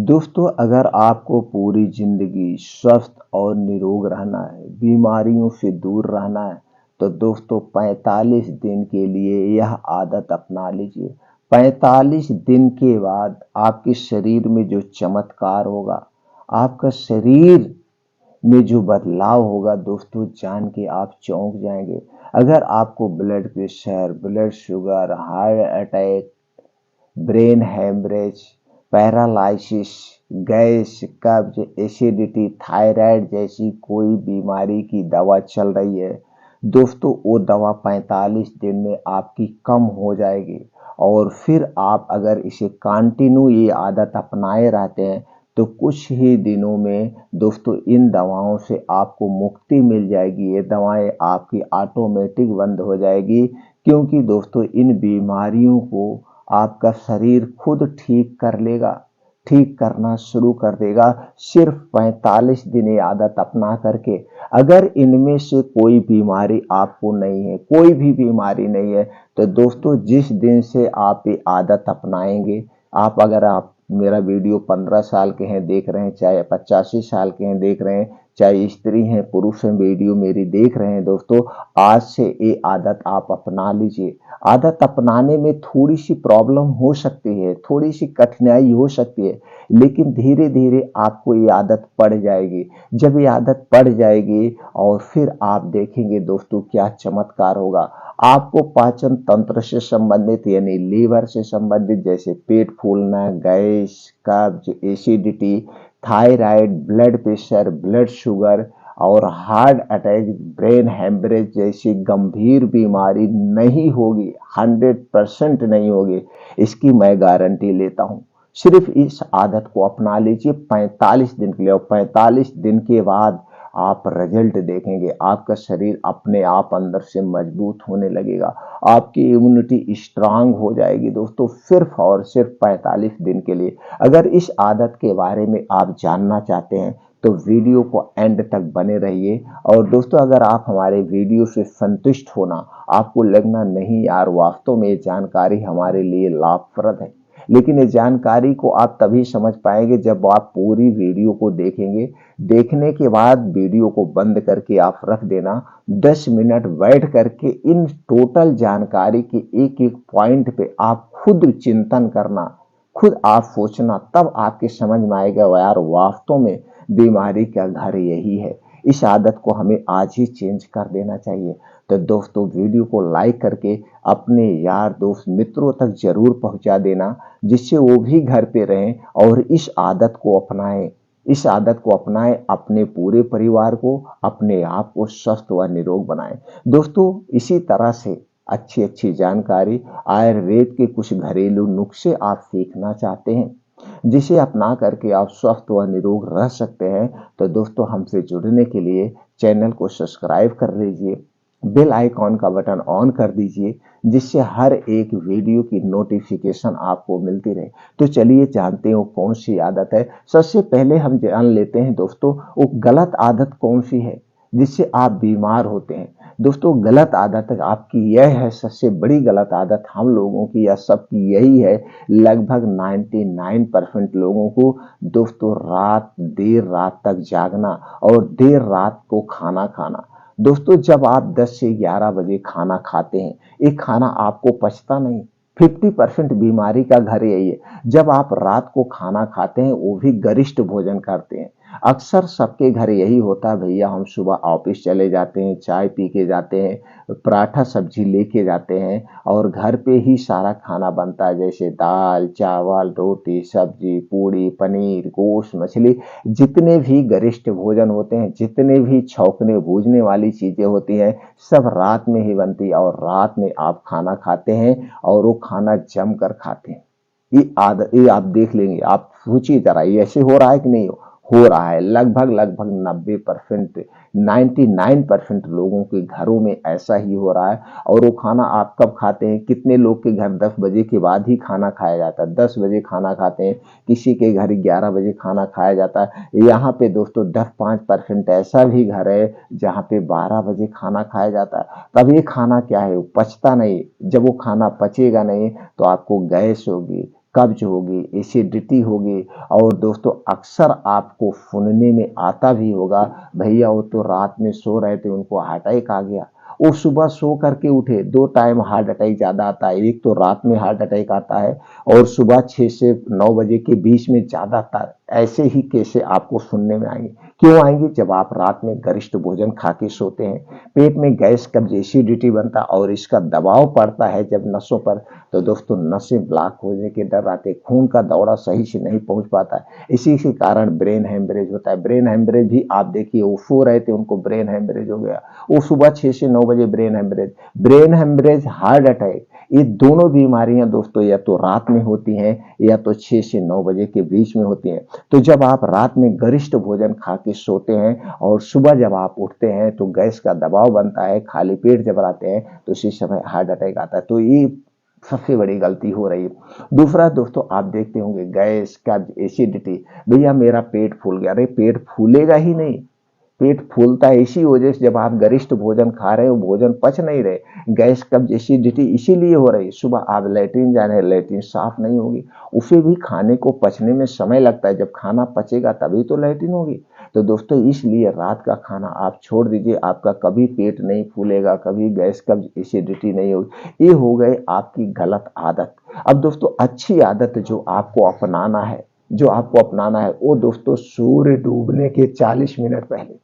दोस्तों, अगर आपको पूरी जिंदगी स्वस्थ और निरोग रहना है, बीमारियों से दूर रहना है, तो दोस्तों 45 दिन के लिए यह आदत अपना लीजिए। 45 दिन के बाद आपके शरीर में जो चमत्कार होगा, आपका शरीर में जो बदलाव होगा दोस्तों, जान के आप चौंक जाएंगे। अगर आपको blood pressure, blood sugar, heart attack, brain haemorrhage, paralysis, gas, कब्ज, एसिडिटी, थायराइड जैसी कोई बीमारी की दवा चल रही है, दोस्तों वो दवा 45 दिन में आपकी कम हो जाएगी। और फिर आप अगर इसे कंटिन्यू ये आदत अपनाए रहते हैं, तो कुछ ही दिनों में दोस्तों इन दवाओं से आपको मुक्ति मिल जाएगी। ये दवाएं आपकी ऑटोमेटिक बंद हो जाएगी, क्योंकि दोस्तों इन बीमारियों को आपका शरीर खुद ठीक कर लेगा, ठीक करना शुरू कर देगा। सिर्फ 45 दिन ये आदत अपना करके, अगर इनमें से कोई बीमारी आपको नहीं है, कोई भी बीमारी नहीं है, तो दोस्तों जिस दिन से आप ये आदत अपनाएंगे, अगर आप मेरा वीडियो 15 साल के हैं देख रहे हैं, चाहे 85 साल के हैं देख रहे हैं, चाहे स्त्री हैं पुरुष हैं, वीडियो मेरी देख रहे हैं दोस्तों, आज से ये आदत आप अपना लीजिए। आदत अपनाने में थोड़ी सी प्रॉब्लम हो सकती है, थोड़ी सी कठिनाई हो सकती है, लेकिन धीरे धीरे आपको ये आदत पड़ जाएगी। जब ये आदत पड़ जाएगी और फिर आप देखेंगे दोस्तों क्या चमत्कार होगा। आपको पाचन तंत्र से संबंधित यानी लीवर से संबंधित, जैसे पेट फूलना, गैस, कब्ज, acidity, thyroid, blood pressure, blood sugar और हार्ट अटैक, ब्रेन हेमरेज जैसी गंभीर बीमारी नहीं होगी, 100% नहीं होगी, इसकी मैं गारंटी लेता हूं। सिर्फ इस आदत को अपना लीजिए 45 दिन के लिए, और 45 दिन के बाद आप रिजल्ट देखेंगे। आपका शरीर अपने आप अंदर से मजबूत होने लगेगा, आपकी इम्यूनिटी स्ट्रांग हो जाएगी दोस्तों, सिर्फ और सिर्फ 45 दिन के लिए। अगर इस आदत के बारे में आप जानना चाहते हैं तो वीडियो को एंड तक बने रहिए। और दोस्तों अगर आप हमारे वीडियो से संतुष्ट होना, आपको लगना नहीं यार वास्तव में ये जानकारी हमारे लिए लाभप्रद है, लेकिन ये जानकारी को आप तभी समझ पाएंगे जब आप पूरी वीडियो को देखेंगे। देखने के बाद वीडियो को बंद करके आप रख देना, 10 मिनट बैठ करके इन टोटल जानकारी के एक एक पॉइंट पे आप खुद चिंतन करना, खुद आप सोचना, तब आपके समझ में आएगा यार वास्तव में बीमारी का घर यही है। इस आदत को हमें आज ही चेंज कर देना चाहिए। तो दोस्तों वीडियो को लाइक करके अपने यार दोस्त मित्रों तक जरूर पहुंचा देना, जिससे वो भी घर पे रहें और इस आदत को अपनाएं। इस आदत को अपनाएं, अपने पूरे परिवार को, अपने आप को स्वस्थ व निरोग बनाएं। दोस्तों इसी तरह से अच्छी अच्छी जानकारी, आयुर्वेद के कुछ घरेलू नुस्खे आप सीखना चाहते हैं, जिसे अपना करके आप स्वस्थ व निरोग रह सकते हैं, तो दोस्तों हमसे जुड़ने के लिए चैनल को सब्सक्राइब कर लीजिए, बेल आइकॉन का बटन ऑन कर दीजिए, जिससे हर एक वीडियो की नोटिफिकेशन आपको मिलती रहे। तो चलिए जानते हैं वो कौन सी आदत है। सबसे पहले हम जान लेते हैं दोस्तों वो गलत आदत कौन सी है जिससे आप बीमार होते हैं। दोस्तों गलत आदत आपकी यह है, सबसे बड़ी गलत आदत हम लोगों की या सबकी यही है, लगभग 99% लोगों को दोस्तों देर रात तक जागना और देर रात को खाना खाना। दोस्तों जब आप 10 से 11 बजे खाना खाते हैं, ये खाना आपको पचता नहीं। 50% बीमारी का घर यही है। जब आप रात को खाना खाते हैं वो भी गरिष्ठ भोजन करते हैं। अक्सर सबके घर यही होता है, भैया हम सुबह ऑफिस चले जाते हैं, चाय पी के जाते हैं, पराठा सब्जी लेके जाते हैं और घर पे ही सारा खाना बनता है, जैसे दाल चावल रोटी सब्जी पूड़ी पनीर गोश्त मछली, जितने भी गरिष्ठ भोजन होते हैं, जितने भी छौंकने भूजने वाली चीजें होती हैं, सब रात में ही बनती है और रात में आप खाना खाते हैं और वो खाना जम कर खाते हैं। ये आप देख लेंगे, आप सोचिए जरा ये ऐसे हो रहा है कि नहीं हो रहा है। लगभग लगभग 90%, 99% लोगों के घरों में ऐसा ही हो रहा है। और वो खाना आप कब खाते हैं, कितने लोग के घर 10 बजे के बाद ही खाना खाया जाता है, 10 बजे खाना खाते हैं, किसी के घर 11 बजे खाना खाया जाता है। यहाँ पे दोस्तों 10-5% ऐसा भी घर है जहाँ पे 12 बजे खाना खाया जाता है। तब ये खाना क्या है, वो पचता नहीं। जब वो खाना पचेगा नहीं तो आपको गैस होगी, कब्ज होगी, एसिडिटी होगी। और दोस्तों अक्सर आपको सुनने में आता भी होगा, भैया वो तो रात में सो रहे थे उनको हार्ट अटैक आ गया। वो सुबह सो करके उठे, दो टाइम हार्ट अटैक ज़्यादा आता है, एक तो रात में हार्ट अटैक आता है और सुबह 6 से 9 बजे के बीच में ज़्यादातर ऐसे ही केसेस आपको सुनने में आएंगे। क्यों आएंगे? जब आप रात में गरिष्ठ भोजन खा के सोते हैं, पेट में गैस कब्ज एसिडिटी बनता है और इसका दबाव पड़ता है जब नसों पर, तो दोस्तों नसें ब्लॉक होने के डर आते, खून का दौरा सही से नहीं पहुंच पाता है, इसी के कारण ब्रेन हेमरेज होता है। ब्रेन हेमरेज भी आप देखिए, वो सो रहे थे उनको ब्रेन हेमरेज हो गया, वो सुबह 6 से 9 बजे ब्रेन हेमरेज, हार्ट अटैक, ये दोनों बीमारियां दोस्तों या तो रात में होती हैं या तो 6 से 9 बजे के बीच में होती हैं। तो जब आप रात में गरिष्ठ भोजन खा के सोते हैं और सुबह जब आप उठते हैं तो गैस का दबाव बनता है, खाली पेट जब रहते हैं तो इसी समय हार्ट अटैक आता है। तो ये सबसे बड़ी गलती हो रही है। दूसरा दोस्तों आप देखते होंगे गैस कब्ज एसिडिटी, भैया मेरा पेट फूल गया, अरे पेट फूलेगा ही नहीं, पेट फूलता है इसी वजह से जब आप गरिष्ठ भोजन खा रहे हो, भोजन पच नहीं रहे, गैस कब्ज एसिडिटी इसीलिए हो रही है। सुबह आप लैट्रिन जा रहे हैं, लैट्रिन साफ नहीं होगी, उसे भी खाने को पचने में समय लगता है, जब खाना पचेगा तभी तो लैट्रिन होगी। तो दोस्तों इसलिए रात का खाना आप छोड़ दीजिए, आपका कभी पेट नहीं फूलेगा, कभी गैस कब्ज एसिडिटी नहीं होगी। ये हो गए आपकी गलत आदत। अब दोस्तों अच्छी आदत जो आपको अपनाना है वो दोस्तों सूर्य डूबने के 40 मिनट पहले,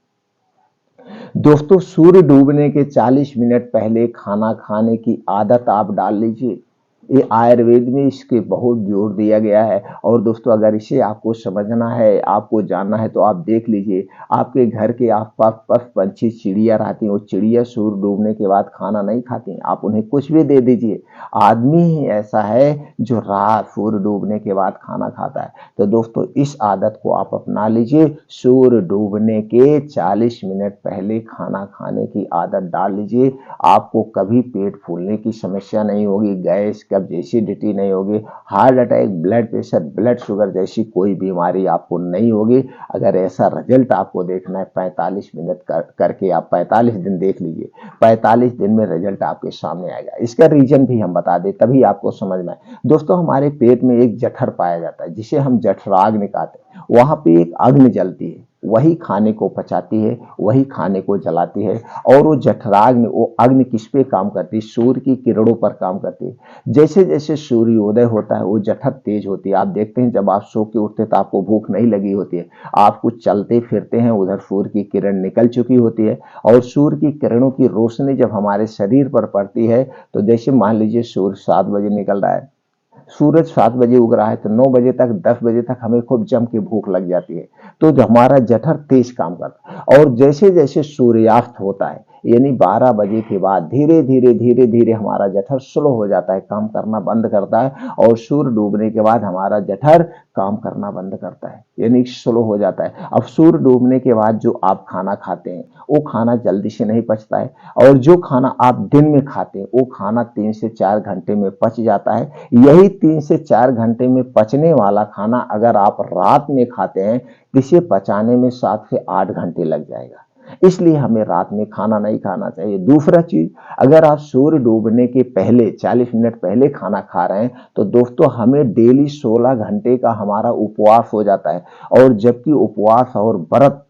दोस्तों सूर्य डूबने के 40 मिनट पहले खाना खाने की आदत आप डाल लीजिए। ये आयुर्वेद में इसके बहुत जोर दिया गया है। और दोस्तों अगर इसे आपको समझना है, आपको जानना है, तो आप देख लीजिए, आपके घर के आसपास पशु पंछी चिड़िया रहती हैं, वो चिड़िया सूर्य डूबने के बाद खाना नहीं खाती हैं, आप उन्हें कुछ भी दे दीजिए। आदमी ही ऐसा है जो रात सूर्य डूबने के बाद खाना खाता है। तो दोस्तों इस आदत को आप अपना लीजिए, सूर्य डूबने के 40 मिनट पहले खाना खाने की आदत डाल लीजिए। आपको कभी पेट फूलने की समस्या नहीं होगी, गैस कब्ज एसिडिटी नहीं होगी, heart attack, blood pressure, blood sugar जैसी कोई बीमारी आपको नहीं होगी। अगर ऐसा रिजल्ट आपको देखना है 45 मिनट करके आप 45 दिन देख लीजिए, 45 दिन में रिजल्ट आपके सामने आएगा। इसका रीजन भी हम बता दें तभी आपको समझ में आए। दोस्तों हमारे पेट में एक जठर पाया जाता है जिसे हम जठराग्नि कहते हैं, वहां पे एक अग्नि जलती है, वही खाने को पचाती है, वही खाने को जलाती है। और वो जठराग्नि, वो अग्नि किस पे काम करती है? सूर्य की किरणों पर काम करती है। जैसे जैसे सूर्योदय होता है वो जठर तेज होती है। आप देखते हैं जब आप सो के उठते हैं तो आपको भूख नहीं लगी होती है, आप कुछ चलते फिरते हैं, उधर सूर्य की किरण निकल चुकी होती है। और सूर्य की किरणों की रोशनी जब हमारे शरीर पर पड़ती है, तो जैसे मान लीजिए सूर्य 7 बजे निकल रहा है, सूरज 7 बजे उग रहा है, तो 9 बजे तक 10 बजे तक हमें खूब जम के भूख लग जाती है, तो हमारा जठर तेज काम करता है। और जैसे जैसे सूर्यास्त होता है यानी 12 बजे के बाद धीरे धीरे हमारा जठर स्लो हो जाता है, काम करना बंद करता है। और सूर्य डूबने के बाद हमारा जठर काम करना बंद करता है, यानी स्लो हो जाता है। अब सूर्य डूबने के बाद जो आप खाना खाते हैं वो खाना जल्दी से नहीं पचता है, और जो खाना आप दिन में खाते हैं वो खाना 3 से 4 घंटे में पच जाता है। यही 3 से 4 घंटे में पचने वाला खाना अगर आप रात में खाते हैं, इसे पचाने में 7 से 8 घंटे लग जाएगा। इसलिए हमें रात में खाना नहीं खाना चाहिए। दूसरा चीज, अगर आप सूर्य डूबने के पहले 40 मिनट पहले खाना खा रहे हैं तो दोस्तों हमें डेली 16 घंटे का हमारा उपवास हो जाता है। और जबकि उपवास और व्रत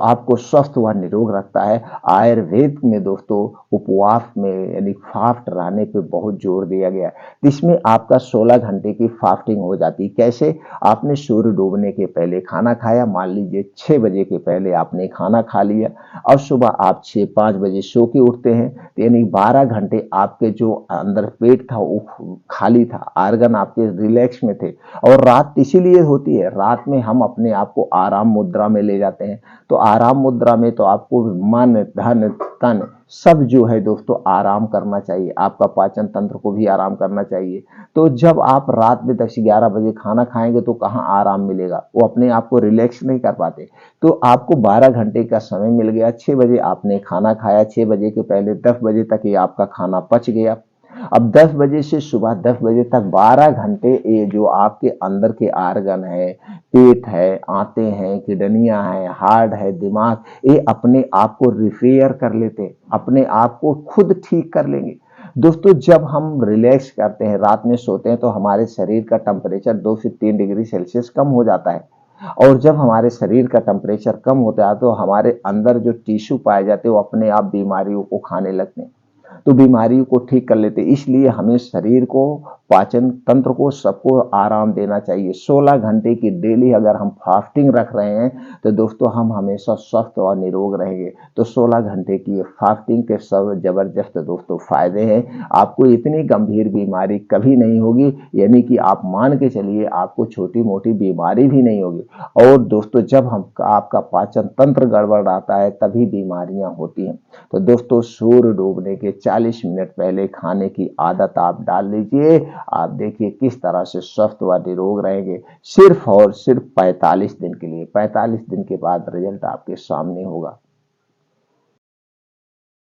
आपको स्वस्थ व निरोग रखता है। आयुर्वेद में दोस्तों उपवास में यानी फास्ट रहने पे बहुत जोर दिया गया है। इसमें आपका 16 घंटे की फास्टिंग हो जाती है। कैसे? आपने सूर्य डूबने के पहले खाना खाया, मान लीजिए 6 बजे के पहले आपने खाना खा लिया, और सुबह आप 6-5 बजे सो के उठते हैं, तो यानी 12 घंटे आपके जो अंदर पेट था वो खाली था, आर्गन आपके रिलैक्स में थे। और रात इसीलिए होती है, रात में हम अपने आप को आराम मुद्रा में ले जाते हैं। तो आराम मुद्रा में तो आपको मन धन तन सब जो है दोस्तों आराम करना चाहिए, आपका पाचन तंत्र को भी आराम करना चाहिए। तो जब आप रात में 10-11 बजे खाना खाएंगे तो कहाँ आराम मिलेगा, वो अपने आप को रिलैक्स नहीं कर पाते। तो आपको 12 घंटे का समय मिल गया, 6 बजे आपने खाना खाया, 6 बजे के पहले 10 बजे तक ये आपका खाना पच गया। अब 10 बजे से सुबह 10 बजे तक 12 घंटे ये जो आपके अंदर के आर्गन है, पेट है, आंतें हैं, किडनियां हैं, हार्ट है, दिमाग, ये अपने आप को रिपेयर कर लेते, अपने आप को खुद ठीक कर लेंगे। दोस्तों जब हम रिलैक्स करते हैं, रात में सोते हैं, तो हमारे शरीर का टेम्परेचर 2 से 3 डिग्री सेल्सियस कम हो जाता है। और जब हमारे शरीर का टेम्परेचर कम होता है तो हमारे अंदर जो टिश्यू पाए जाते हैं वो अपने आप बीमारियों को खाने लगते हैं, तो बीमारियों को ठीक कर लेते हैं। इसलिए हमें शरीर को, पाचन तंत्र को, सबको आराम देना चाहिए। 16 घंटे की डेली अगर हम फास्टिंग रख रहे हैं तो दोस्तों हम हमेशा स्वस्थ और निरोग रहेंगे। तो 16 घंटे की फास्टिंग के सब जबरदस्त दोस्तों फायदे हैं। आपको इतनी गंभीर बीमारी कभी नहीं होगी, यानी कि आप मान के चलिए आपको छोटी मोटी बीमारी भी नहीं होगी। और दोस्तों जब हम आपका पाचन तंत्र गड़बड़ रहता है तभी बीमारियां होती हैं। तो दोस्तों सूर्य डूबने के 40 मिनट पहले खाने की आदत आप डाल लीजिए। आप देखिए किस तरह से स्वस्थ व निरोग रहेंगे, सिर्फ और सिर्फ 45 दिन के लिए। 45 दिन के बाद रिजल्ट आपके सामने होगा।